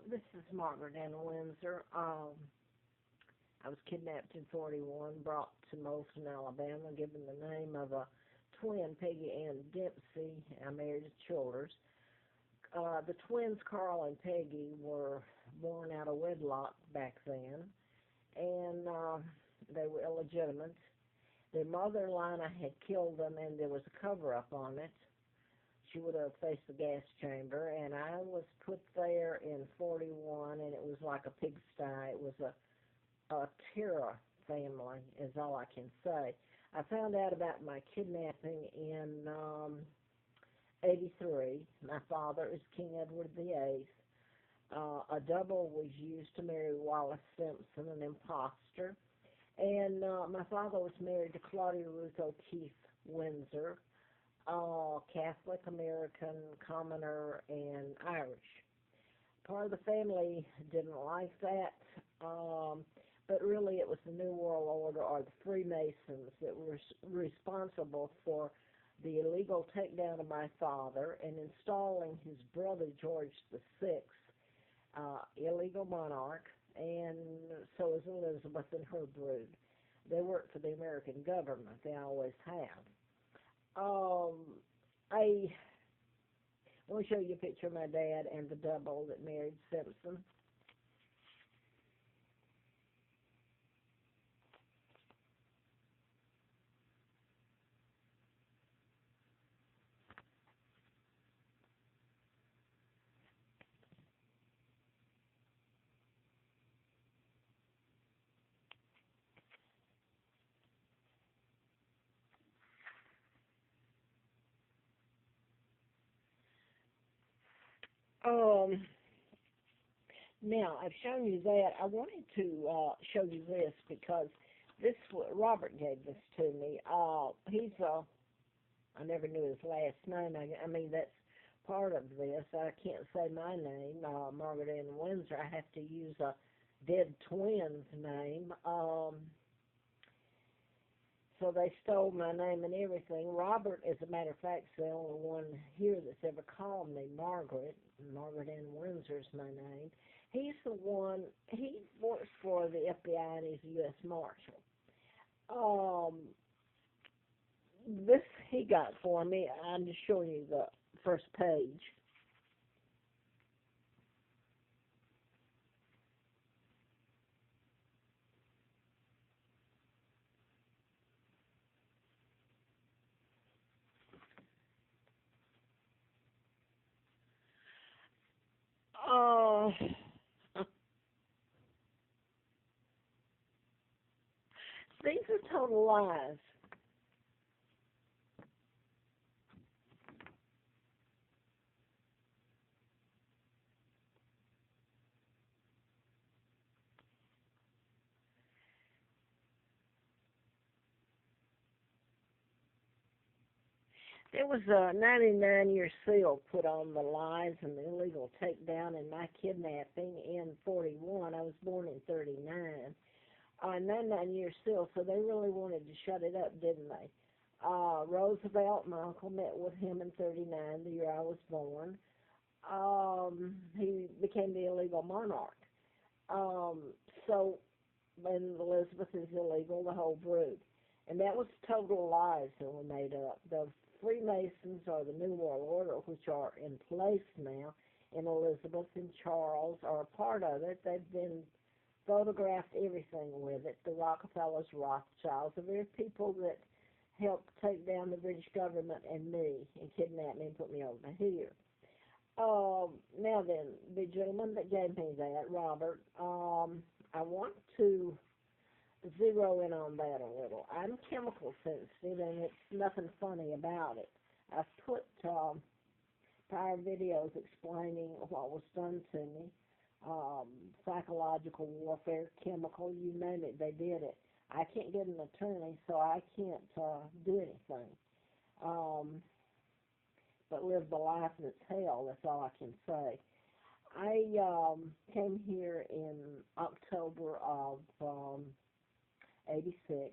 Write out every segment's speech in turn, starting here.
This is Margaret Ann Windsor. I was kidnapped in 41, brought to Moulton, Alabama, given the name of a twin, Peggy Ann Dempsey. I married a Childers. The twins, Carl and Peggy, were born out of wedlock back then, and they were illegitimate. Their mother, Lina, had killed them, and there was a cover-up on it. She would have faced the gas chamber, and I was put there in 41, and it was like a pigsty. It was a terror family, is all I can say. I found out about my kidnapping in 83. My father is King Edward VIII. A double was used to marry Wallace Simpson, an imposter. And my father was married to Claudia Ruth O'Keefe Windsor, Catholic American, commoner, and Irish. Part of the family didn't like that, but really it was the New World Order or the Freemasons that were responsible for the illegal takedown of my father and installing his brother George VI, illegal monarch, and so is Elizabeth and her brood. They work for the American government. They always have. I want to show you a picture of my dad and the double that married Simpson. Now, I've shown you that. I wanted to show you this because Robert gave this to me. I never knew his last name. I mean, that's part of this. I can't say my name, Margaret Ann Windsor. I have to use a dead twin's name. So they stole my name and everything. Robert, as a matter of fact, is the only one here that's ever called me Margaret. Margaret Ann Windsor's my name. He's the one, he works for the FBI and he's a U.S. Marshal. This he got for me. I'm just showing you the first page. Oh, these are total lies. There was a 99-year seal put on the lies and the illegal takedown and my kidnapping in 41. I was born in 39. 99-year seal, so they really wanted to shut it up, didn't they? Roosevelt, my uncle, met with him in 39, the year I was born. He became the illegal monarch. Um, so, and Elizabeth is illegal, the whole brood. And that was total lies that were made up. The Freemasons are the New World Order, which are in place now, and Elizabeth and Charles are a part of it. They've been photographed everything with it. The Rockefellers, Rothschilds, the very people that helped take down the British government and me and kidnap me and put me over here. Now then, the gentleman that gave me that, Robert, I want to zero in on that a little. I'm chemical sensitive, and it's nothing funny about it. I've put prior videos explaining what was done to me, psychological warfare, chemical, you name it, they did it. I can't get an attorney, so I can't do anything. But live the life that's hell, that's all I can say. I came here in October of 86,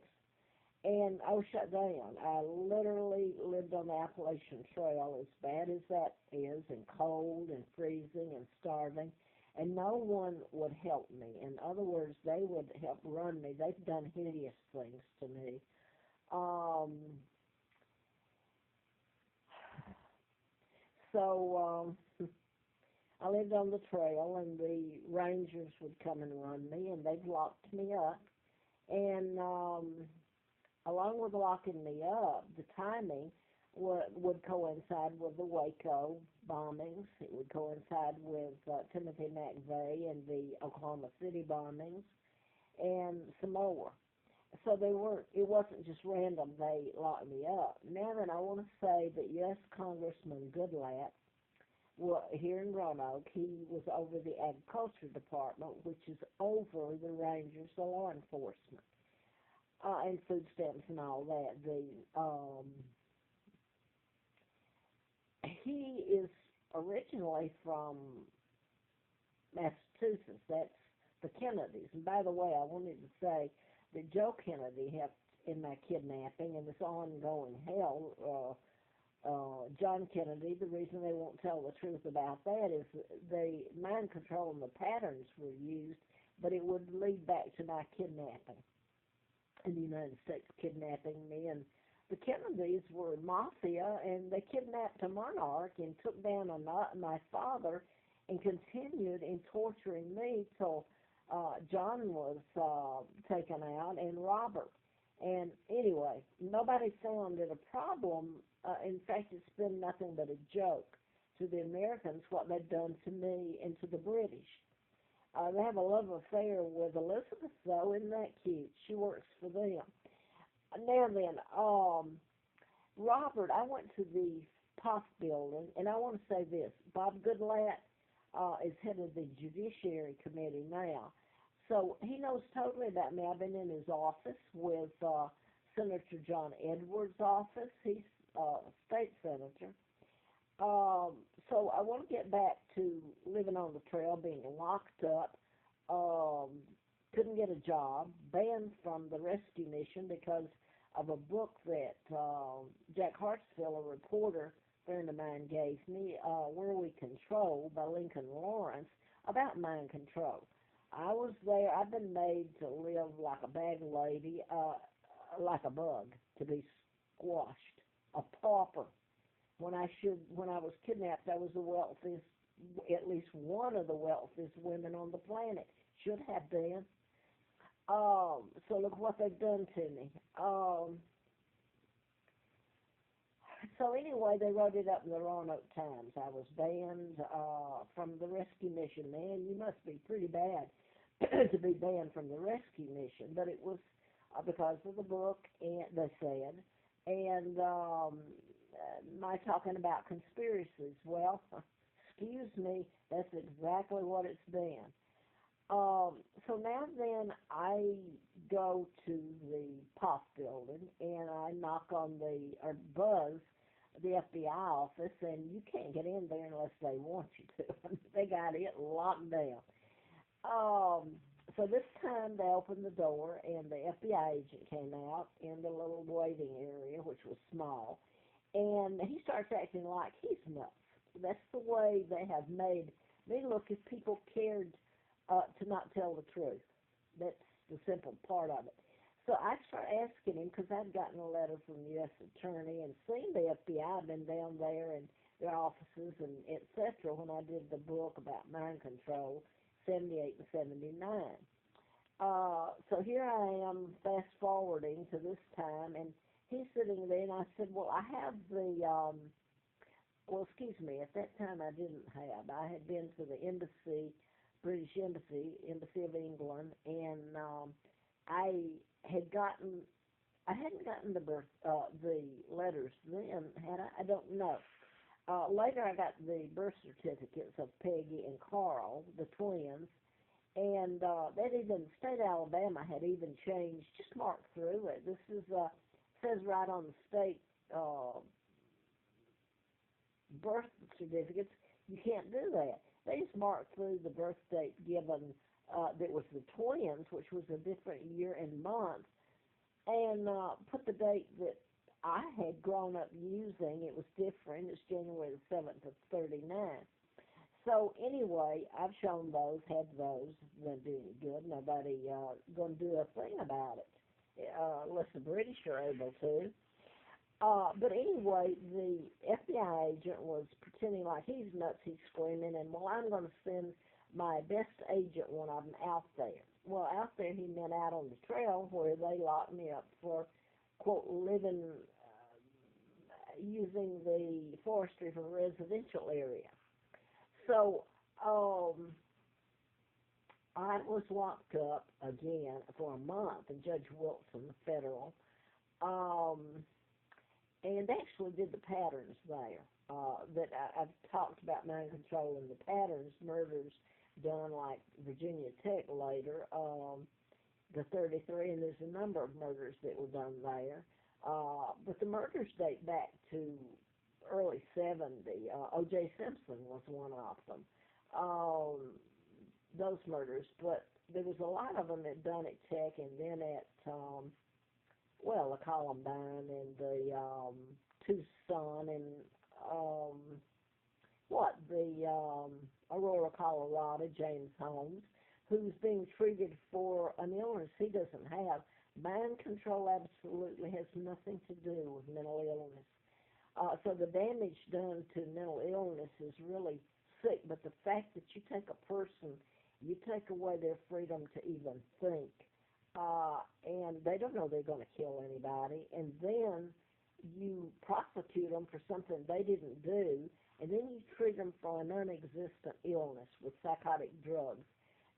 and I was shut down. I literally lived on the Appalachian Trail, as bad as that is, and cold and freezing and starving. and no one would help me. In other words, they would help run me. They've done hideous things to me. Um, so I lived on the trail, and the rangers would come and run me, and they'd locked me up. And along with locking me up, the timing would coincide with the Waco bombings. It would coincide with Timothy McVeigh and the Oklahoma City bombings, and some more. So they weren't. It wasn't just random. They locked me up. Now then, I want to say that U.S. Congressman Goodlatte, well, here in Roanoke, he was over the agriculture department, which is over the rangers, the law enforcement, and food stamps and all that. He is originally from Massachusetts. That's the Kennedys. And by the way, I wanted to say that Joe Kennedy helped in my kidnapping and this ongoing hell. John Kennedy, the reason they won't tell the truth about that is the mind control and the patterns were used, but it would lead back to my kidnapping in the United States, kidnapping me. And the Kennedys were mafia, and they kidnapped a monarch and took down my father and continued in torturing me till John was taken out, and Robert. And anyway, nobody found it a problem. In fact, it's been nothing but a joke to the Americans what they've done to me and to the British. They have a love affair with Elizabeth, though. Isn't that cute? She works for them. Now then, Robert, I went to the POF building, and I want to say this. Bob Goodlatte is head of the Judiciary Committee now. So he knows totally about me. I've been in his office with Senator John Edwards' office. He's state senator. So I want to get back to living on the trail, being locked up, couldn't get a job, banned from the rescue mission because of a book that Jack Hartsfield, a reporter friend of mine, gave me, Where We Control by Lincoln Lawrence, about mind control. I was there. I've been made to live like a bag lady, like a bug, to be squashed, a pauper. When I was kidnapped, I was the wealthiest, at least one of the wealthiest women on the planet. Should have been. So look what they've done to me. So anyway, they wrote it up in the Roanoke Times. I was banned from the rescue mission. Man, you must be pretty bad to be banned from the rescue mission. But it was because of the book, and they said, and my talking about conspiracies. Well, excuse me, that's exactly what it's been. So now then, I go to the POF building, and I knock on or buzz the FBI office, and you can't get in there unless they want you to. They got it locked down. So this time they opened the door, and the FBI agent came out in the little waiting area, which was small, and he starts acting like he's nuts. That's the way they have made me look if people cared to not tell the truth. That's the simple part of it. So I start asking him, because I'd gotten a letter from the U.S. Attorney and seen the FBI. I've been down there and their offices and et cetera when I did the book about mind control, 78 and 79. So here I am fast forwarding to this time, and he's sitting there, and I said, well, I have well, excuse me, at that time I didn't have. I had been to the embassy, British Embassy, Embassy of England, and I hadn't gotten the letters then, had I? I don't know. Later I got the birth certificates of Peggy and Carl, the twins, and that even, state of Alabama had even changed, just marked through it. This is, says right on the state birth certificates, you can't do that. They just marked through the birth date given that was the twins, which was a different year and month, and put the date that I had grown up using. It was different. It's January the 7th of 39. So anyway, I've shown those, had those, didn't do any good. Nobody going to do a thing about it, unless the British are able to. But anyway, the FBI agent was pretending like he's nuts, he's screaming, and well, I'm going to send my best agent, one of them, out there. Well, out there he meant out on the trail where they locked me up for, quote, living, using the forestry for a residential area. So, I was locked up again for a month, and Judge Wilson, the federal, um, and actually did the patterns there. I've talked about mind control and the patterns, murders done like Virginia Tech later, the 33, and there's a number of murders that were done there. But the murders date back to early 70. O.J. Simpson was one of them. Those murders, but there was a lot of them at done at Tech, and then at the Columbine and the Tucson and Aurora, Colorado, James Holmes, who's being treated for an illness he doesn't have. Mind control absolutely has nothing to do with mental illness. So the damage done to mental illness is really sick, but the fact that you take a person, you take away their freedom to even think, and they don't know they're going to kill anybody, and then you prosecute them for something they didn't do, and then you treat them for a non-existent illness with psychotic drugs.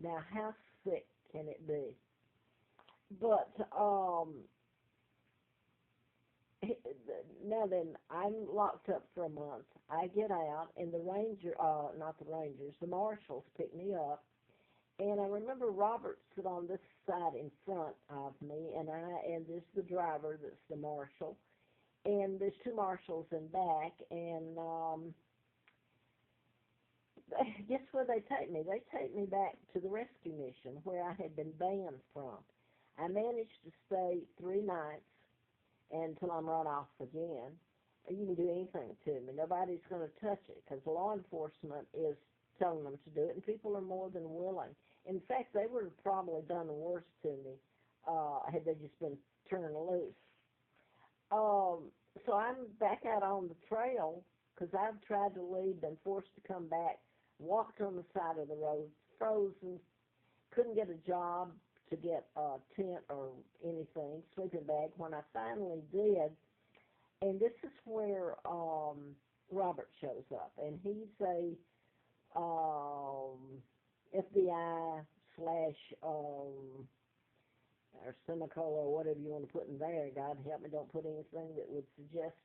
Now, how sick can it be? But now then, I'm locked up for a month. I get out, and the marshals pick me up. And I remember Robert stood on this side in front of me, and there's the driver that's the marshal, and there's two marshals in back, and guess where they take me? They take me back to the rescue mission where I had been banned from. I managed to stay 3 nights until I'm run off again. You can do anything to me. Nobody's going to touch it because law enforcement is telling them to do it, and people are more than willing. In fact, they would have probably done worse to me had they just been turned loose. So I'm back out on the trail because I've tried to leave, been forced to come back, walked on the side of the road, frozen, couldn't get a job to get a tent or anything, sleeping bag. When I finally did, and this is where Robert shows up, and he's a FBI / or semicolon or whatever you want to put in there. God help me, don't put anything that would suggest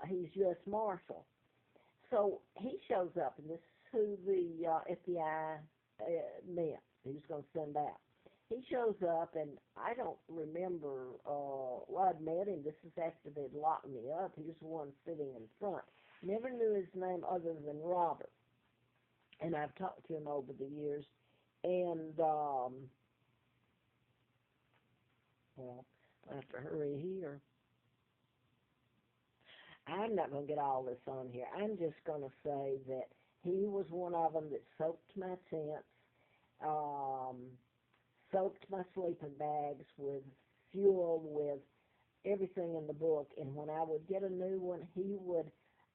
he's U.S. Marshal. So he shows up, and this is who the FBI meant he was going to send out. He shows up, and I don't remember, I'd met him. This is after they'd locked me up. He was the one sitting in front. Never knew his name other than Robert. And I've talked to him over the years. And, I have to hurry here. I'm not going to get all this on here. I'm just going to say that he was one of them that soaked my tents, soaked my sleeping bags with fuel, with everything in the book. And when I would get a new one, he would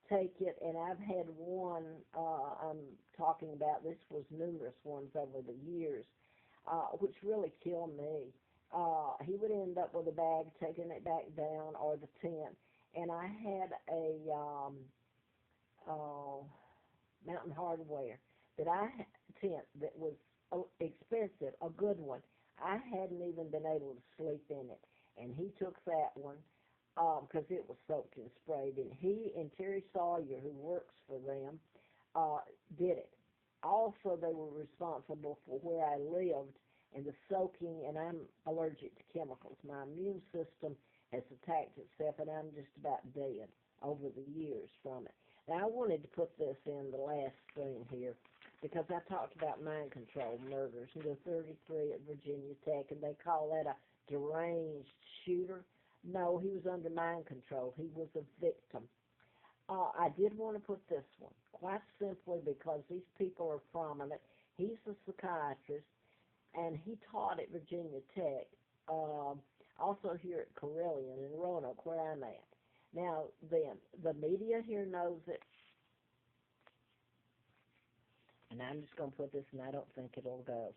take it. And I've had one, I'm talking about, this was numerous ones over the years, which really killed me. He would end up with a bag, taking it back down, or the tent. And I had a Mountain Hardware tent that was expensive, a good one. I hadn't even been able to sleep in it. And he took that one because it was soaked and sprayed. And he and Terry Sawyer, who works for them, did it. Also, they were responsible for where I lived and the soaking, and I'm allergic to chemicals. My immune system has attacked itself, and I'm just about dead over the years from it. Now, I wanted to put this in the last thing here because I talked about mind control murders, and the 33 at Virginia Tech, and they call that a deranged shooter. No, he was under mind control. He was a victim. I did want to put this one, quite simply because these people are prominent. He's a psychiatrist, and he taught at Virginia Tech, also here at Carilion in Roanoke, where I'm at. Now, then, the media here knows it, and I'm just going to put this, and I don't think it'll go.